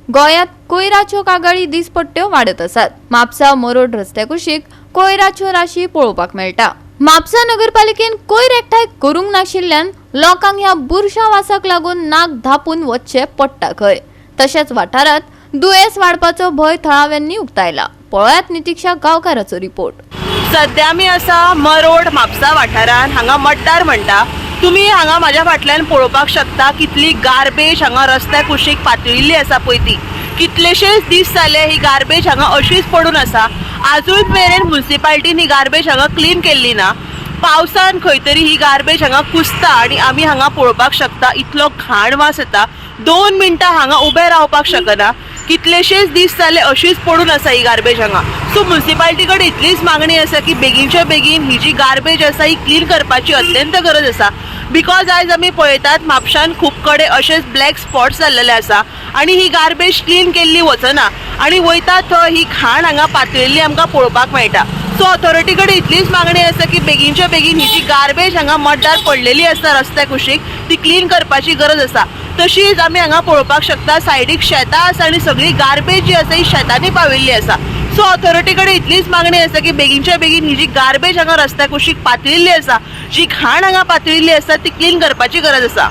गोयात कोयराच्यो कागाळी दिसपट्ट्यो वाडत आसात। म्हापसा मरोड रस्त्या कुशीक कोयराच्यो राशी पळोवपाक मेळटा। म्हापसा नगरपालिकेन कोयर एकठांय करूंक नाशिल्ल्यान लोकांक ह्या बुरशा वासाक लागून नाक धापून वचचे पडटा खंय। तशेंच वाठारात दुयेंस वाडपाचो भंय थळाव्यांनी उक्तायला। पळयात नितीक्षा गांवकाराचो रिपोर्ट। सध्या आमी आसा मरोड म्हापसा वाठारान, हांगा मड्डार म्हणटा। तुम्ही हांगा म्हाज्या फाटल्यान पळोवपाक शकता कितली गार्बेज हांगा रस्त्या कुशीक पातळिल्ली आसा पळय ती। कितलेशेच दीस जाले ही गार्बेज हांगा अशीच पडून आसा। आजूय मेरेन म्युनिसिपालिटीन ही गार्बेज हांगा क्लीन केल्ली ना। पावसान खंय तरी ही गार्बेज हांगा कुसता आनी आमी हांगा पळोवपाक शकता इतलो घाण वास येता। 2 मिनटां हांगा उबे रावपाक शकना। कितलेशेच दीस जाले अशीच पडून आसा ही गार्बेज हांगा। सो म्युनिसिपालिटी कडेन इतलीच मागणी आसा की बेगीनच्या बेगीन ही जी गार्बेज आसा ही क्लीन करपाची अत्यंत गरज आसा। बिकॉज आयज आमी पळयतात म्हापशान खूब कडेन अशेच ब्लॅक स्पॉट्स जाल्लेले आसा आनी ही गार्बेज क्लीन केल्ली वचना आनी वयता थंय ही घाण हांगा पातळिल्ली आमकां पळोवपाक मेळटा। सो ऑथॉरिटी कडेन इतलीच मागणी आसा की बेगीनच्या बेगीन ही जी गार्बेज हांगा मड्डार पडलेली आसा रस्त्या कुशीक ती क्लीन करपाची गरज आसा। तशीच आमी हांगा पळोवपाक शकता सायडीक शेतां आसा आनी सगळी गार्बेज जी आसा ही शेतांनी पाविल्ली आसा। सो ऑथॉरिटी कडेन इतलीच मागणी आसा की बेगीनच्या बेगीन ही जी गार्बेज हांगा रस्त्या कुशीक पातळिल्ली आसा, जी घाण हांगा पातळिल्ली आसा ती क्लीन करपाची गरज आसा।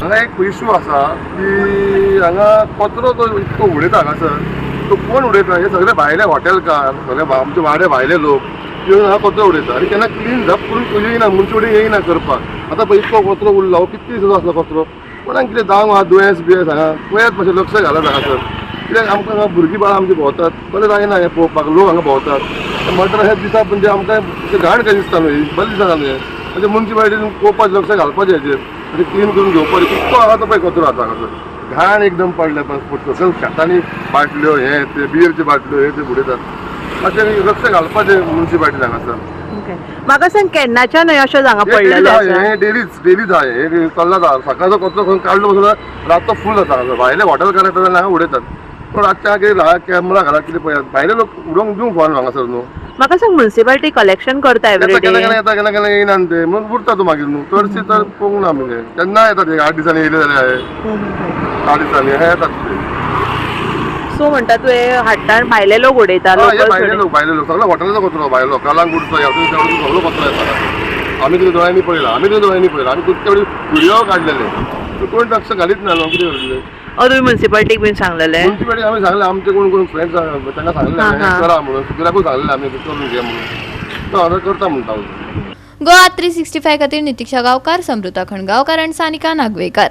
हांगा एक इशू आसा की हांगा कचरो तो इतको उडयता हांगासर, तो कोण उडयता? हे सगळे भायले हॉटेलकार, सगळे आमचे वाडे भायले लोक येवन हांगा कचरो उडयता आनी केन्ना क्लीन झप करून येयना, मुन्सिपालिटी येयना करपाक। आतां पळय इतको कचरो उरला, हो कितले दिसाचो आसलो कचरो, कोणाक कितें जावंक हा दुयेंस बियेंस हांगा पळयात मातशें लक्ष घालत हांगासर। कित्याक आमकां हांगा भुरगीं बाळां आमची भोंवतात, बरें जायना हें पळोवपाक, लोक हांगा भोंवतात। मटर हे दिसा म्हणजे आमकां घाण कशें दिसता न्हू, बरें दिसना न्हू हें। म्हणजे म्युनिसिपालिटीन पळोवपाचें, लक्ष घालपाचें हेचेर आनी क्लीन करून घेवपाचें। कितको आहा तो पळय कचरो आसा हांगासर, घाण एकदम पडले सकयल शेतांनी बाटल्यो हे ते बियरच्यो बाटल्यो हे ते उडयतात। अशें लक्ष घालपाचें म्युनिसिपालिटीन हांगासर। म्हाका सांग केन्नाच्यान अशें हांगा पडलेलें आसा? हे डेलीच आहा, हे चल्ला सकाळचो कचरो खंय काडलो बसलो रात तो फूल जाता हांगासर। भायले हॉटेलकार येतात हांगा उडयतात, पण रातच्या कितें कॅमेरा घाला कितें पळयात, भायले लोक उडोवंक दिवंक फावना हांगासर न्हू। म्हाका सांग म्युनिसिपालिटी कलेक्शन करता एवरीडे? केन्ना येयना ते मग उरता तूं मागीर न्हू, चडशी तर पळोवंक ना आमी केन्ना येतात हे 8 दिसांनी येयले जाल्यार 8 दिसांनी हे येतात ते। सो म्हणटा तुवें हाडटान भायले लोक उडयता? भायले लोक सगळ्या हॉटेलाचो कचरो भायलो लोक कलांगूटचो सगळो कचरो येता। आमी कितें दोळ्यांनी पळयला, आमी कितके व्हिडिओ काडलेले, कोण लक्ष घालीत ना न्हू, कितें करतले? तुम्ही म्युनिसिपालिटीक बीन सांगलेले? म्युनिसिपालिटी आमी सांगलें, आमचे कोण फ्रेंड्स तांकां सांगलें करा म्हणून, सुकिराकूय सांगलें आमी करून घे म्हणून, तो हांगा करता म्हणटा। गोवा 365 खातीर नितीक्षा गांवकार, समृता खणगांवकार आनी सानिका नागवेकर।